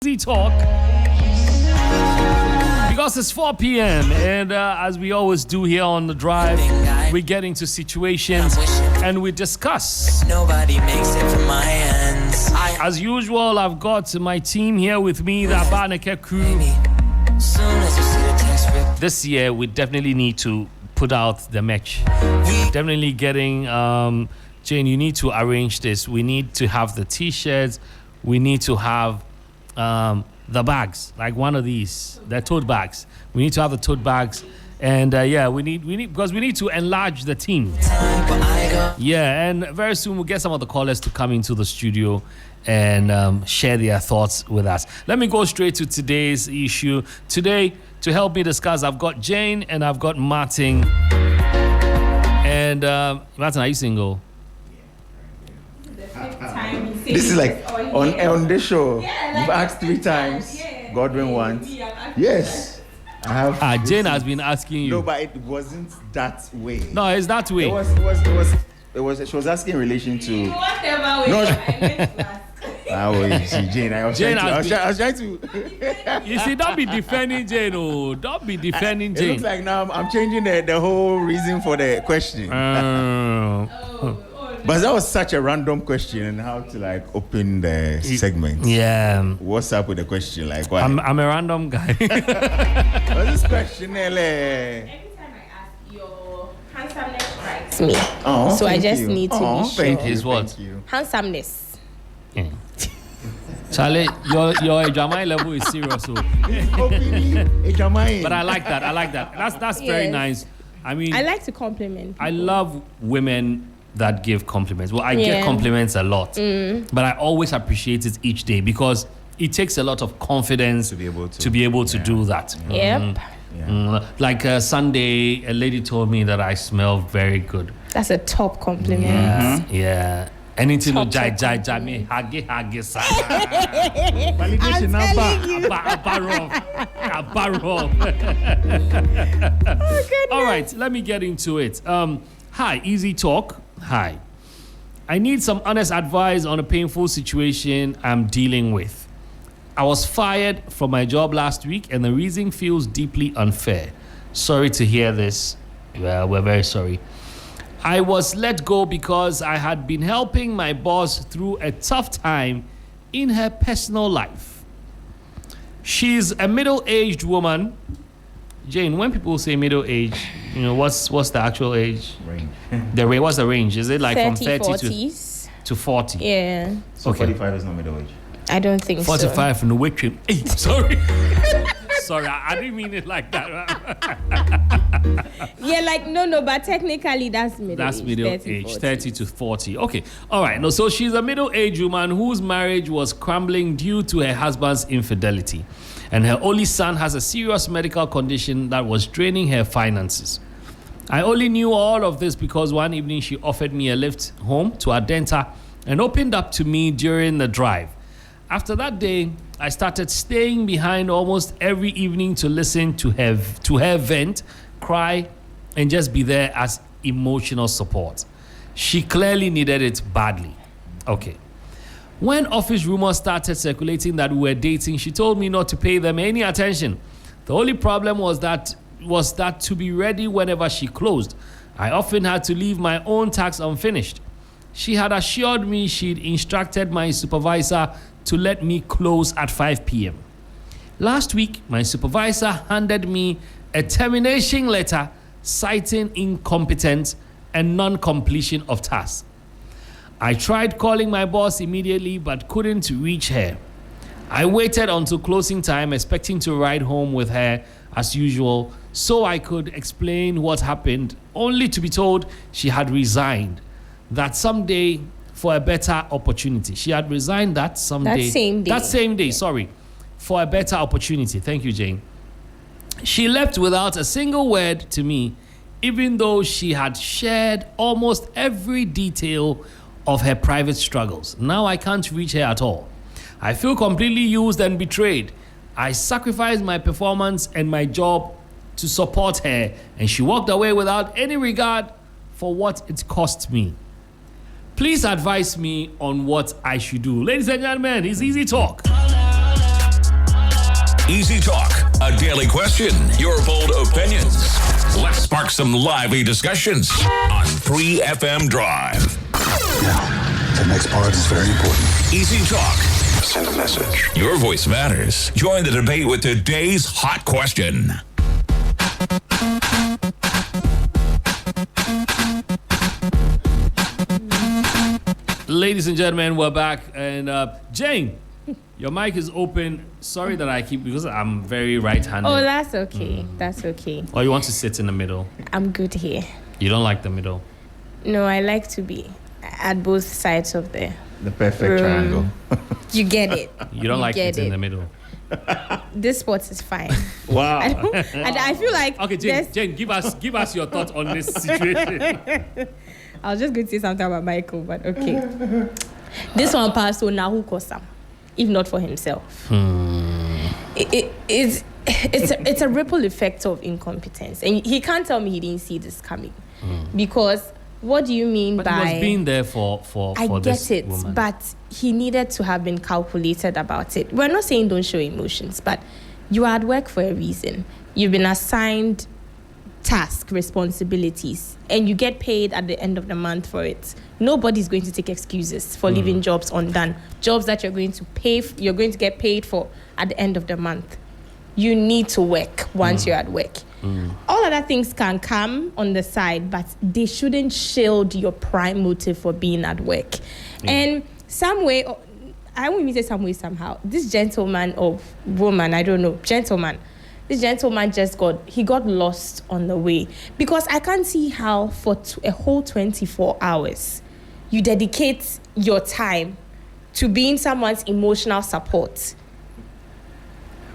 Easy Talk because it's 4 p.m. and as we always do here on the drive, we get into situations and we discuss. Nobody makes it from my ends. As usual, I've got my team here with me, the ABAAN3K Crew. Soon as you see the text, This year, we definitely need to put out the merch. Definitely getting, Jane, you need to arrange this. We need to have the t-shirts. We need to have the bags, like one of these, the tote bags. We need to have the tote bags, and we need because we need to enlarge the team. Yeah, and very soon we'll get some of the callers to come into the studio and share their thoughts with us. Let me go straight to today's issue. Today, to help me discuss, I've got Jane and I've got Martin. And Martin, are you single? This is like on this show. You've asked 3 times. Godwin once. Yes. I have. Jane has been asking you. No, but it wasn't that way. No, it's that way. It was. She was asking in relation to. Whatever way. No. I meant to ask. Jane. I was trying to. You see, don't be defending Jane. Oh, don't be defending It Jane. looks like now I'm changing the whole reason for the question. But that was such a random question, and how to like open the segment. Yeah. What's up with the question? Like, why? I'm a random guy. What's this question? Every time I ask, your handsomeness strikes me. Oh, So I thank just you. need to be Oh, sure. thank you, Is what? thank you. Handsomeness. Charlie, your Jamai level is serious. So. But I like that. That's very Yes. nice. I mean, I like to compliment people. I love women that give compliments. Well, I get Yeah. compliments a lot, but I always appreciate it each day because it takes a lot of confidence To be able to. to be able to Yeah. do that. Yep. Like Sunday, a lady told me that I smell very good. That's a top compliment. Yeah. Anything no Top jai me hage sa. Validation number. Abarov. All right, let me get into it. Hi, Easy Talk. Hi. I need some honest advice on a painful situation I'm dealing with. I was fired from my job last week and the reason feels deeply unfair. Sorry to hear this. Well, we're very sorry. I was let go because I had been helping my boss through a tough time in her personal life. She's a middle-aged woman. Jane, when people say middle-aged, what's the actual age? Range. What's the range? Is it like from 30 40s. to 40? Yeah. So Okay. 45 is not middle age. I don't think 45 from the wait trim. Hey, sorry. Sorry, I didn't mean it like that. so. Yeah, like, no, but technically that's middle That's age. middle 30, age, 40. 30 to 40. Okay, all right. No, so she's a middle-aged woman whose marriage was crumbling due to her husband's infidelity. And her only son has a serious medical condition that was draining her finances. I only knew all of this because one evening she offered me a lift home to Adenta and opened up to me during the drive. After that day, I started staying behind almost every evening to listen to her vent, cry, and just be there as emotional support. She clearly needed it badly. Okay. When office rumors started circulating that we were dating, she told me not to pay them any attention. The only problem was that to be ready whenever she closed. I often had to leave my own tasks unfinished. She had assured me she'd instructed my supervisor to let me close at 5 p.m. Last week, my supervisor handed me a termination letter citing incompetence and non-completion of tasks. I tried calling my boss immediately but couldn't reach her. I waited until closing time, expecting to ride home with her as usual so I could explain what happened, only to be told she had resigned. That someday for a better opportunity. She had resigned that someday. That same day. Sorry. For a better opportunity. Thank you, Jane. She left without a single word to me, even though she had shared almost every detail of her private struggles. Now I can't reach her at all. I feel completely used and betrayed. I sacrificed my performance and my job to support her, and she walked away without any regard for what it cost me. Please advise me on what I should do. Ladies and gentlemen, it's Easy Talk. Easy Talk, a daily question, your bold opinions. Let's spark some lively discussions on 3FM Drive. Now, the next part is very important. Easy Talk. Send a message. Your voice matters. Join the debate with today's hot question. Ladies and gentlemen, we're back. And Jane, your mic is open. Sorry that I keep, because I'm very right-handed. Oh, that's okay. That's okay. Or you want to sit in the middle? I'm good here. You don't like the middle? No, I like to be at both sides of the perfect triangle. You get it. You don't like it in the middle? This spot is fine. Wow. I feel like okay, Jane, give us your thoughts on this situation. I was just going to say something about Michael, but okay. This one passed, so now who cost him, if not for himself? It's a ripple effect of incompetence, and he can't tell me he didn't see this coming, because what do you mean but by? He was being there for I this get it, woman. but he needed to have been calculated about it. We're not saying don't show emotions, but you are at work for a reason. You've been assigned task responsibilities, and you get paid at the end of the month for it. Nobody's going to take excuses for leaving jobs undone. Jobs that you're going to get paid for at the end of the month. You need to work once you're at work. All other things can come on the side, but they shouldn't shield your prime motive for being at work. And some way, I won't even say some way, somehow, this gentleman or woman, I don't know, this gentleman got lost on the way, because I can't see how for a whole 24 hours you dedicate your time to being someone's emotional support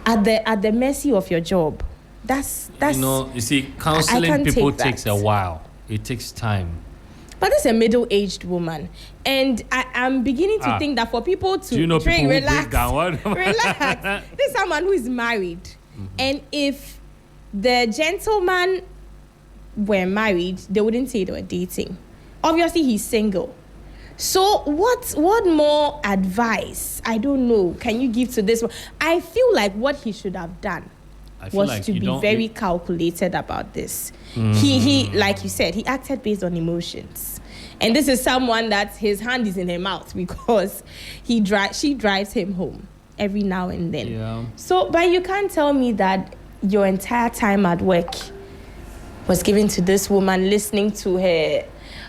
at the mercy of your job. That's you see, counseling people takes a while. It takes time. But it's a middle-aged woman, and I'm beginning to think that for people to relax, relax. This is someone who is married. And if the gentleman were married, they wouldn't say they were dating. Obviously, he's single. So what more advice, I don't know, can you give to this one? I feel like what he should have done was to be very calculated about this. He, like you said, he acted based on emotions. And this is someone that his hand is in her mouth, because she drives him home every now and then. Yeah. So, but you can't tell me that your entire time at work was given to this woman, listening to her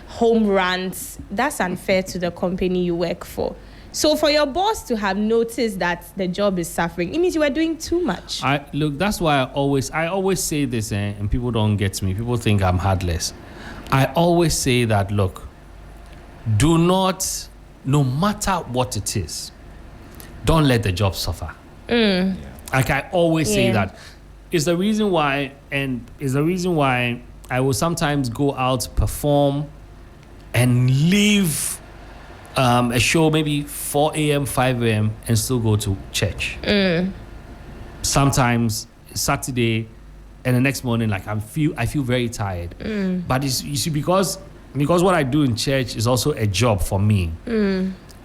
home rants. That's unfair to the company you work for. So for your boss to have noticed that the job is suffering, it means you were doing too much. That's why I always say this, and people don't get me. People think I'm heartless. I always say that, look, do not, no matter what it is, don't let the job suffer. Like I always say that. It's the reason why I will sometimes go out, perform, and leave a show maybe 4 a.m., 5 a.m. and still go to church. Sometimes Saturday and the next morning, like I feel very tired. But you see, because what I do in church is also a job for me.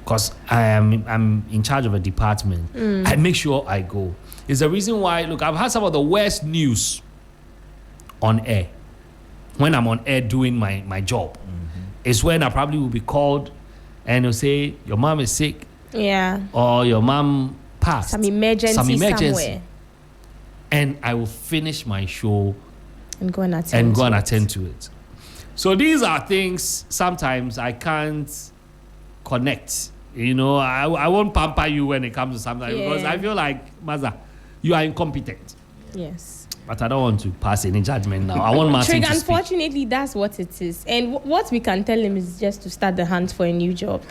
Because I'm in charge of a department. I make sure I go. It's the reason why, look, I've had some of the worst news on air. When I'm on air doing my job. It's when I probably will be called and they'll say, your mom is sick. Yeah. Or your mom passed. Some emergency somewhere. And I will finish my show and go and attend to it. So these are things sometimes I can't connect. You know, I won't pamper you when it comes to something, because I feel like, Maza, you are incompetent. Yes. But I don't want to pass any judgment now. I want Martin to speak. Unfortunately, that's what it is. And what we can tell him is just to start the hunt for a new job.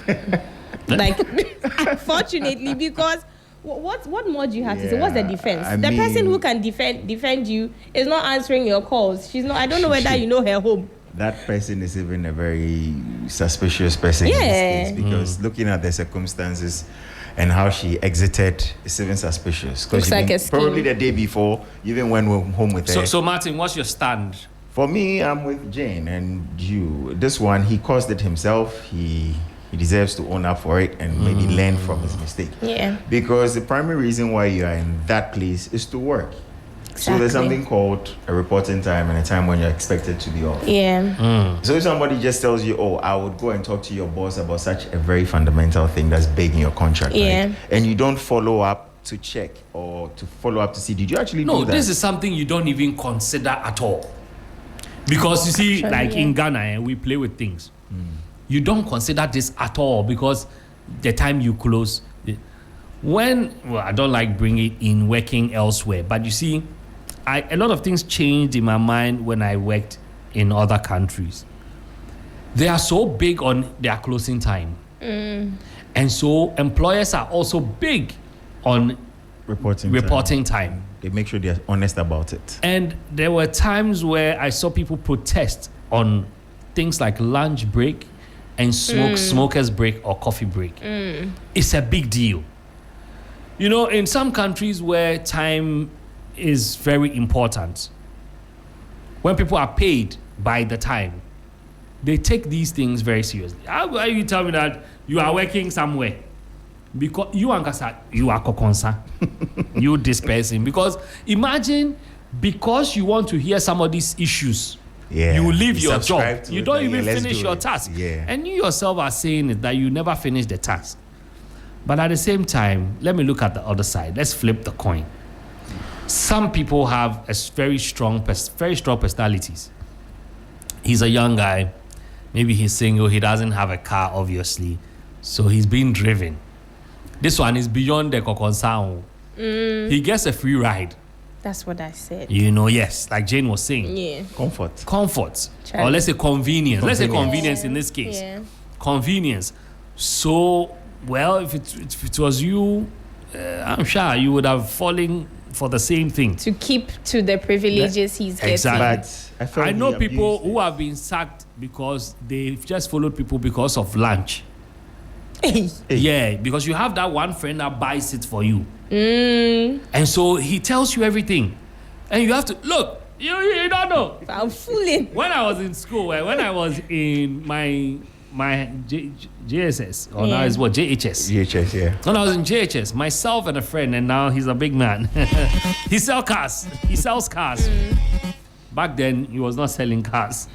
Unfortunately, because what more do you have to say? What's the defense? The person who can defend you is not answering your calls. She's not. I don't know whether you know her home. That person is even a very suspicious person in this case, because looking at the circumstances and how she exited, it's even suspicious. Looks like a scheme. Probably the day before, even when we're home with her. So Martin, what's your stand? For me, I'm with Jane and you. This one, he caused it himself. He he deserves to own up for it and maybe learn from his mistake. Yeah. Because the primary reason why you are in that place is to work. So there's something called a reporting time and a time when you're expected to be off. Yeah. So if somebody just tells you, oh, I would go and talk to your boss about such a very fundamental thing that's big in your contract, right? And you don't follow up to check or to follow up to see, did you actually do that? No, this is something you don't even consider at all. Because you see, in Ghana, we play with things. You don't consider this at all because the time you close, I don't like bringing in working elsewhere, but you see, a lot of things changed in my mind when I worked in other countries. They are so big on their closing time. And so employers are also big on reporting time. They make sure they're honest about it. And there were times where I saw people protest on things like lunch break and smoker's break or coffee break. It's a big deal. You know, in some countries where time is very important, when people are paid by the time, they take these things very seriously. How are you tell me that you are working somewhere? Because you are kokonsa, you this person. Because imagine, because you want to hear somebody's issues, you leave your job. You don't even finish your task. And you yourself are saying it, that you never finish the task. But at the same time, let me look at the other side. Let's flip the coin. Some people have very strong personalities. He's a young guy. Maybe he's single. He doesn't have a car, obviously. So he's being driven. This one is beyond the kokonsa. He gets a free ride. That's what I said. You know, yes, like Jane was saying. Yeah. Comfort. Or let's say convenience. Let's say convenience in this case. Yeah. Convenience. So, well, if it was you, I'm sure you would have fallen for the same thing. To keep to the privileges he's getting. Exactly. But I know people who have been sacked because they've just followed people because of lunch. Yeah, because you have that one friend that buys it for you. And so he tells you everything. And you have to, look, you don't know. I'm fooling. When I was in school, when I was in my JSS, or now it's what, JHS. JHS, yeah. When I was in JHS, myself and a friend, and now he's a big man. He sells cars. Back then, he was not selling cars.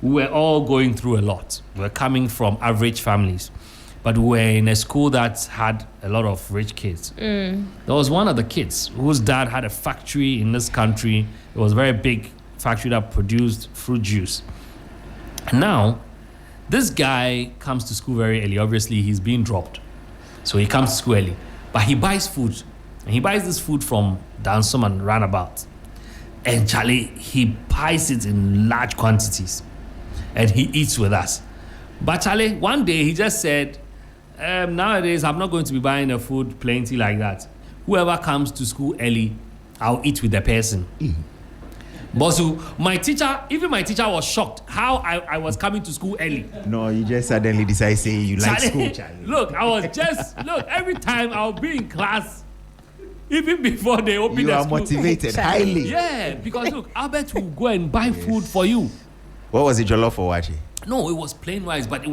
We were all going through a lot. We were coming from average families. But we were in a school that had a lot of rich kids. There was one of the kids whose dad had a factory in this country. It was a very big factory that produced fruit juice. And now, this guy comes to school very early. Obviously, he's being dropped. So he comes to school early. But he buys food. And he buys this food from Dansom and Roundabout. And Charlie, he buys it in large quantities. And he eats with us. But Charlie, one day he just said, nowadays, I'm not going to be buying the food plenty like that. Whoever comes to school early, I'll eat with the person. But so my teacher was shocked how I was coming to school early. No, you just suddenly decide to say you like school, Charlie. Look, every time I'll be in class, even before they open the school. You are motivated highly. Yeah, because look, Albert will go and buy food for you. What was it, jollof or wachi? No, it was plain rice, but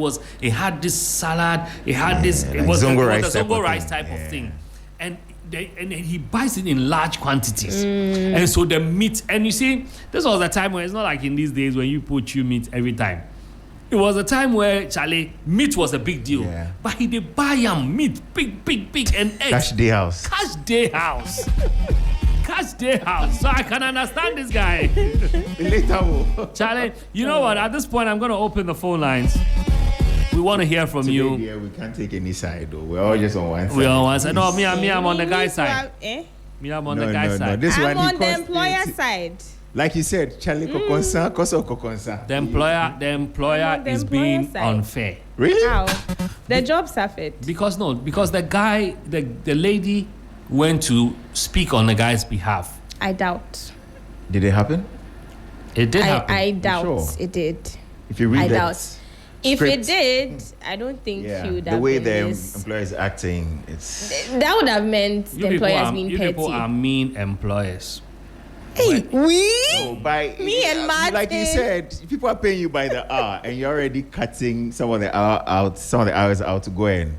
it had this salad, it had this, like it was zongo rice type of thing. And he buys it in large quantities. And so the meat, and you see, this was a time where it's not like in these days when you put you meat every time. It was a time where, Charlie, meat was a big deal. Yeah. But he did buy meat, big, and eggs. Cash day house. Cash day house. So I can understand this guy. Charlie, you know what? At this point, I'm going to open the phone lines. We want to hear from you. Yeah, we can't take any side, though. We're all just on one side. We're on one side. No, me, I'm on the guy's side. I'm on the guy's side. This I'm one on the employer side. Like you said, Charlie Kokonsa, Koso Kokonsa. The employer is being side. unfair. Really? How? The job suffered. Because the guy, the lady went to speak on the guy's behalf. I doubt. Did it happen? It did happen. I doubt sure? it did. If you read I that doubt. If it did, I don't think he would have the way been the this. employer is acting, it's... That would have meant the employer has been You petty. people are mean employers. Hey, So by Me and Martin. like you said, people are paying you by the hour, and you're already cutting some of the hours out to go and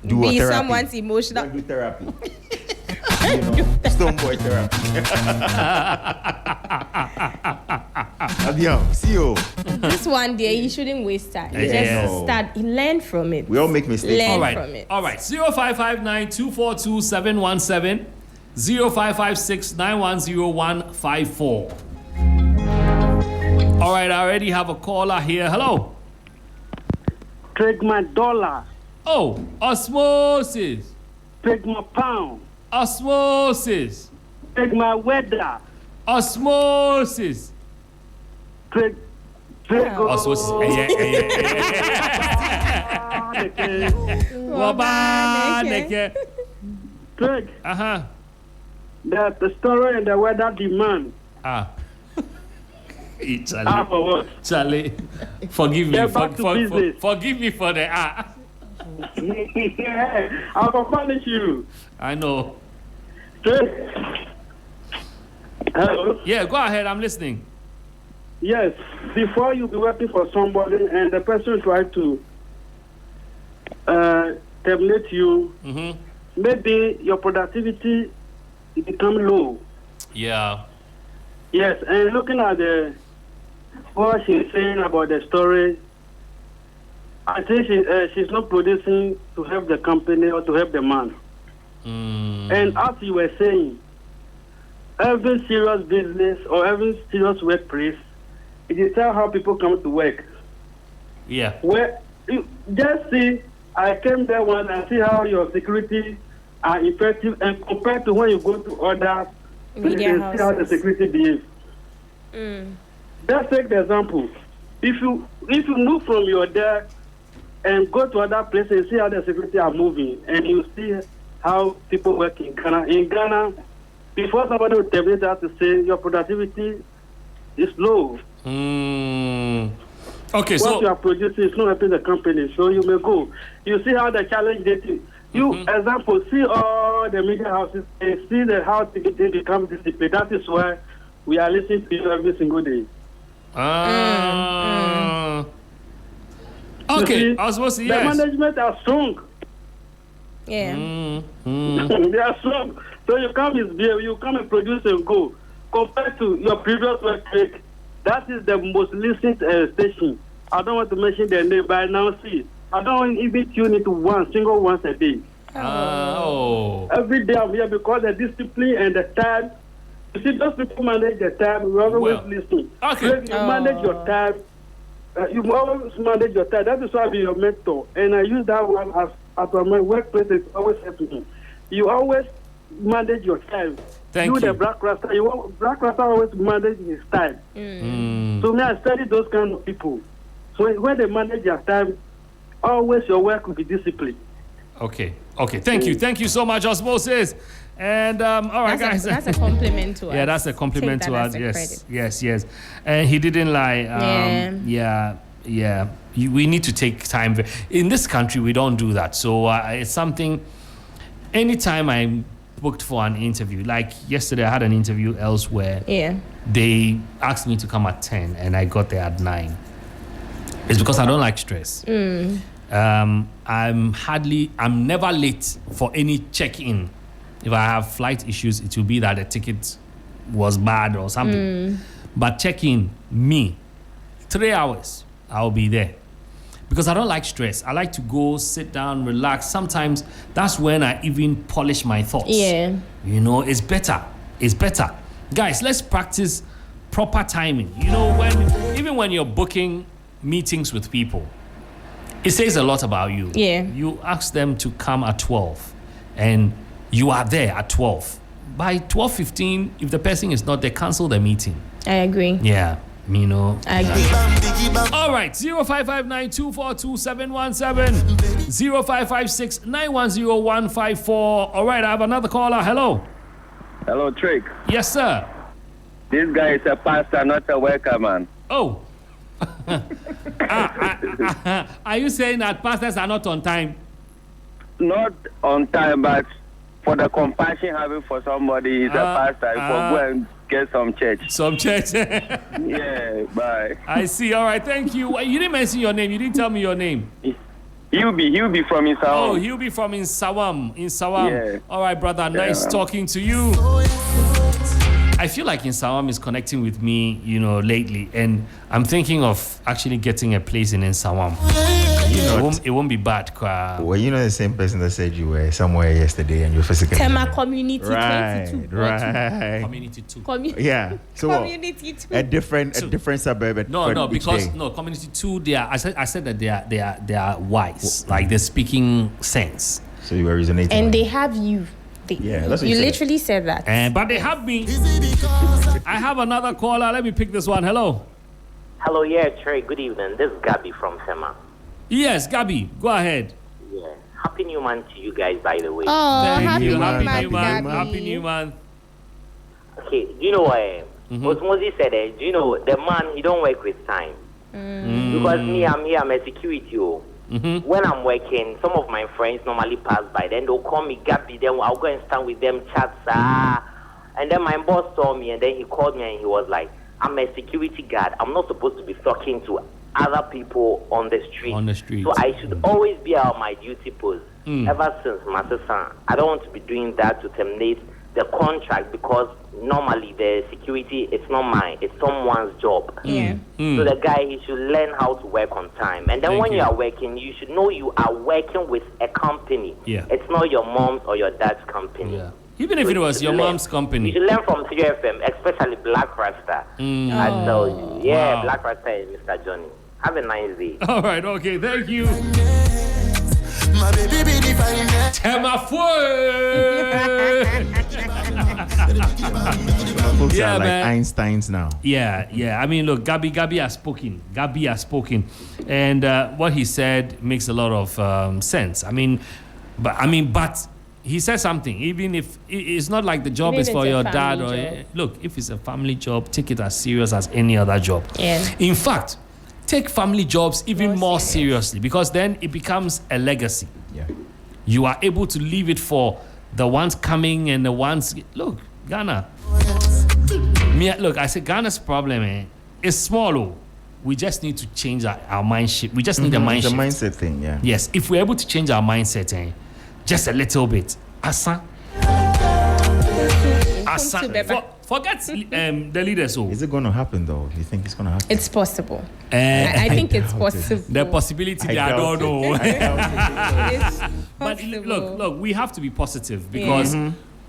do be therapy. someone's emotional. Go and do therapy. Stone boy therapy. See you. This one day, you shouldn't waste time. Yeah. Just start, learn from it. We all make mistakes. Learn All right. from it. All right. 0559-242-717. 0556-910154. All right. I already have a caller here. Hello. $. Oh, osmosis. £1. Osmosis. Weather. Osmosis. Osmosis. Wabaneke. Craig, Uh-huh. the story and the weather demand. Charlie. For what? Charlie. Forgive me. Get back to business. Forgive me for the I will punish you. I know. Craig. Hello? Yeah, go ahead. I'm listening. Yes, before you be working for somebody and the person try to terminate you, maybe your productivity become low. Yeah. Yes, and looking at what she's saying about the story, I think she's not producing to help the company or to help the man. And as you were saying, every serious business or every serious workplace, it is how people come to work. Yeah. Where you just see, I came there once and see how your security are effective, and compared to when you go to other places, see how the security behaves. Just take the example. If you move from your desk and go to other places, see how the security are moving, and you see how people work in Ghana. In Ghana, before somebody will terminate, have to say your productivity is low. Okay, What you are producing is not helping the company, so you may go. You see how the challenge they do. You, example, see all the media houses and see how they become disciplined. That is why we are listening to you every single day. Okay, see, I was supposed to, the yes. management are strong. Yeah. They are strong. So you come and produce and go. Compared to your previous workplace, that is the most listened station. I don't want to mention their name, but now see, I don't even tune into once a day. Every day I'm here because the discipline and the time. You see, those people manage the time. We always listen. Okay. You manage your time. You always manage your time. That is why I be your mentor. And I use that one as my workplace. It always helps me. You always manage your time. Thank you. The Black Rasta. Black Rasta always manage his time. So me, I study those kind of people. So when they manage their time, always your work will be disciplined. Okay. Thank you so much, Osmosis. And all right, guys. That's a compliment to us. Yeah, that's a compliment to us. Credit. Yes. And he didn't lie. We need to take time. In this country, we don't do that. So it's something. Anytime I'm booked for an interview, like yesterday, I had an interview elsewhere. Yeah. They asked me to come at 10, and I got there at 9. It's because I don't like stress. I'm never late for any check-in. If I have flight issues, it will be that the ticket was bad or something. But check-in, 3 hours, I'll be there. Because I don't like stress. I like to go, sit down, relax. Sometimes that's when I even polish my thoughts. Yeah. You know, it's better. Guys, let's practice proper timing. You know, even when you're booking meetings with people, it says a lot about you. Yeah. You ask them to come at 12 and you are there at 12. By 12:15, if the person is not there, cancel the meeting. I agree. Yeah. You know. I agree. All right. 0559-242-717. 0556-910154. All right. I have another caller. Hello. Hello, Trick. Yes, sir. This guy is a pastor, not a worker, man. Oh. Are you saying that pastors are not on time? Not on time, but for the compassion having for somebody. He's a pastor. For go and get some church. Some church. Yeah, bye. I see. All right, thank you. You didn't mention your name. You didn't tell me your name. He'll be from Insawam. Oh, he'll be from Insawam. Yeah. All right, brother. Nice talking to you. I feel like Insawam is connecting with me, lately, and I'm thinking of actually getting a place in Insawam. It won't be bad. Well, the same person that said you were somewhere yesterday and you're physically. Tema Community 22. Right. Community 2. Yeah. So Community 2. A different suburb. Because Community 2. I said that they are wise, like they're speaking sense. So you were resonating. And they have you. That's what you literally said that. But they have me. I have another caller. Let me pick this one. Hello. Hello, yeah, Trey. Good evening. This is Gabby from Sema. Yes, Gabby. Go ahead. Yeah. Happy New Month to you guys, by the way. Oh, Thank you. Happy Happy New Month. Gabby. Happy New Month. Okay, do you know what? What Moses said, do you know the man, he don't work with time. Because me, I'm here, I'm a security. When I'm working, some of my friends normally pass by. Then they'll call me Gabby. Then I'll go and stand with them, chat. And then my boss saw me, and then he called me, and he was like, I'm a security guard. I'm not supposed to be talking to other people on the street. So I should always be on my duty post. Ever since my sister, I don't want to be doing that to terminate the contract, because normally the security, it's not mine, it's someone's job. So the guy, he should learn how to work on time. And then when you are working, you should know you are working with a company. It's not your mom's or your dad's company. Even if it was your mom's company. You should learn from CFM, especially Black Rasta. I tell you. Yeah, Black Rasta is Mr. Johnny. Have a nice day. All right, okay, thank you. Folks are like Einsteins now. Yeah. I mean, look, Gabby has spoken. And what he said makes a lot of sense. But he said something. Even if it's not like the job is for your dad, look, if it's a family job, take it as serious as any other job. In fact, take family jobs even more seriously, because then it becomes a legacy. You are able to leave it for the ones coming and the ones. Look, Ghana. I said Ghana's problem is small. We just need to change our mindset. We just need a mindset. It's a mindset thing, yeah. Yes, if we're able to change our mindset, just a little bit. Forget the leaders. Is it going to happen, though? Do you think it's going to happen? It's possible. I think it's possible. The possibility, I don't know. But look, we have to be positive, because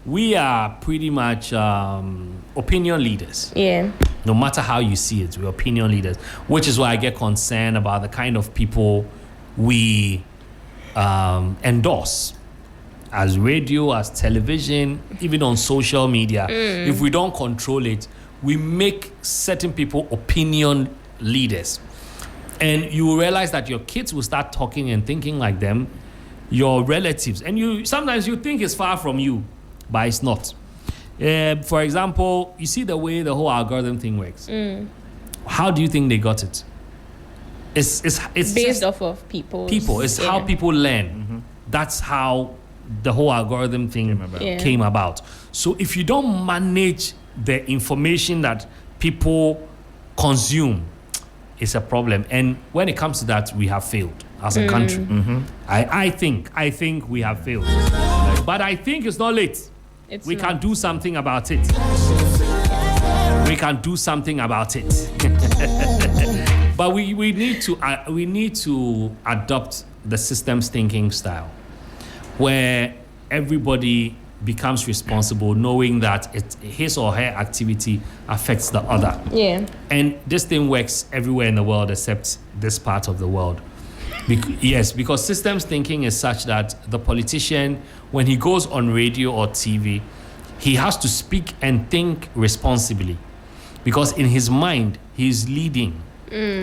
we are pretty much opinion leaders. No matter how you see it, we're opinion leaders, which is why I get concerned about the kind of people we endorse. As radio, as television, even on social media. If we don't control it, we make certain people opinion leaders. And you will realize that your kids will start talking and thinking like them, your relatives. And sometimes you think it's far from you, but it's not. For example, you see the way the whole algorithm thing works. How do you think they got it? It's based off of people. It's how people learn. That's how the whole algorithm thing came about. So if you don't manage the information that people consume, it's a problem. And when it comes to that, we have failed as a country. I think we have failed. But I think it's not late. We can do something about it. But we need to adopt the systems thinking style, where everybody becomes responsible, knowing that his or her activity affects the other. And this thing works everywhere in the world except this part of the world. Because systems thinking is such that the politician, when he goes on radio or TV, he has to speak and think responsibly, because in his mind, he's leading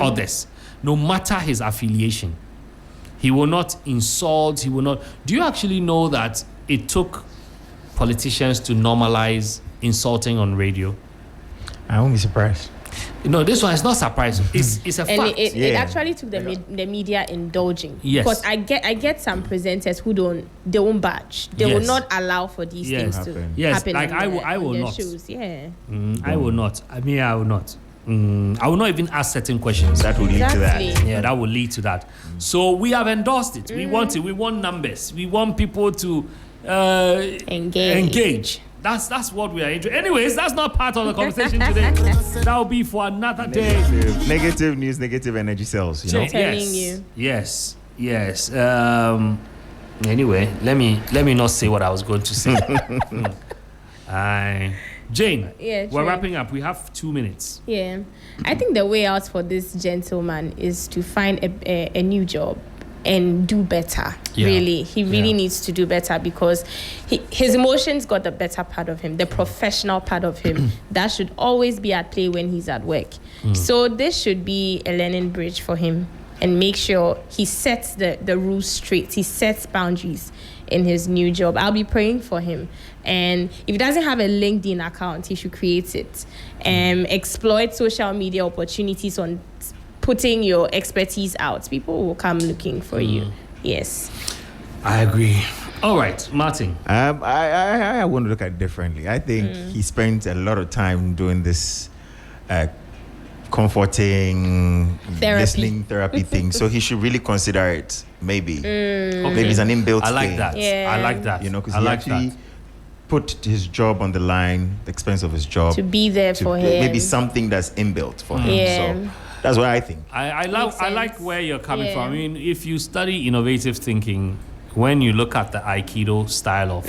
others, no matter his affiliation. He will not insult, Do you actually know that it took politicians to normalize insulting on radio? I won't be surprised. No, this one is not surprising. It's a fact. It actually took the media indulging. Yes. Because I get some presenters who don't budge. They will not allow for these things to happen. Yes, like I will not. Shoes. Yeah. I will not. I will not. I will not even ask certain questions. That will lead to that. Yeah, that will lead to that. So we have endorsed it. We want it. We want numbers. We want people to engage. That's what we are into. Anyways, that's not part of the conversation today. That will be for another day. Negative news, negative energy cells. You know? Telling you. Yes. Anyway, let me not say what I was going to say. Jane, we're wrapping up. We have 2 minutes. Yeah, I think the way out for this gentleman is to find a new job and do better. Really, he really needs to do better because his emotions got the better part of him, the professional part of him. That should always be at play when he's at work. So this should be a learning bridge for him, and make sure he sets the rules straight. He sets boundaries in his new job. I'll be praying for him. And if he doesn't have a LinkedIn account, he should create it. Exploit social media opportunities on putting your expertise out. People will come looking for you. Yes. I agree. All right, Martin. I want to look at it differently. I think he spent a lot of time doing this comforting, listening therapy thing. So he should really consider it. Maybe it's an inbuilt thing. I like that. Yeah. I like that. You know, because he actually put his job on the line, the expense of his job, to be there for him. Maybe something that's inbuilt for him. So that's what I think. I like where you're coming from. I mean, if you study innovative thinking, when you look at the Aikido style of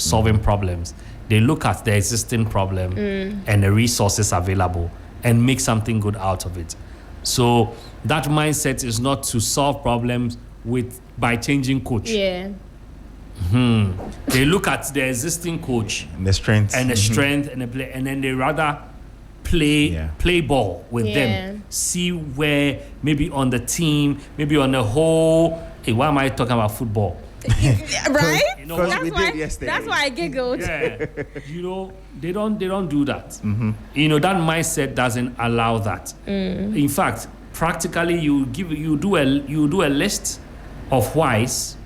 solving problems, they look at the existing problem and the resources available and make something good out of it. So that mindset is not to solve problems by changing coach. Yeah. They look at the existing coach and the strength and the play, and then they rather play ball with them. See where maybe on the team, maybe on the whole. Hey, why am I talking about football? Right? You know, that's why I giggled. Yeah. You know, they don't do that. You know, that mindset doesn't allow that. In fact, practically you do a list of whys,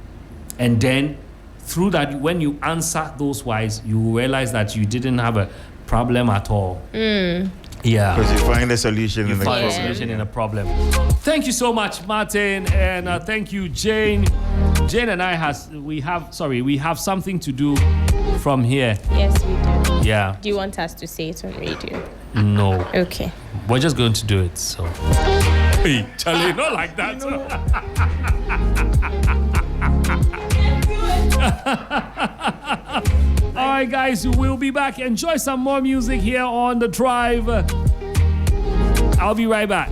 and then through that, when you answer those whys, you realize that you didn't have a problem at all. Yeah, because you find a solution in the problem. Thank you so much, Martin, and thank you, Jane. Jane and I we have something to do from here. Yes, we do. Yeah. Do you want us to say it on radio? No. Okay. We're just going to do it. So. Hey, Charlie, not like that. All right, guys, we'll be back. Enjoy some more music here on The Drive. I'll be right back.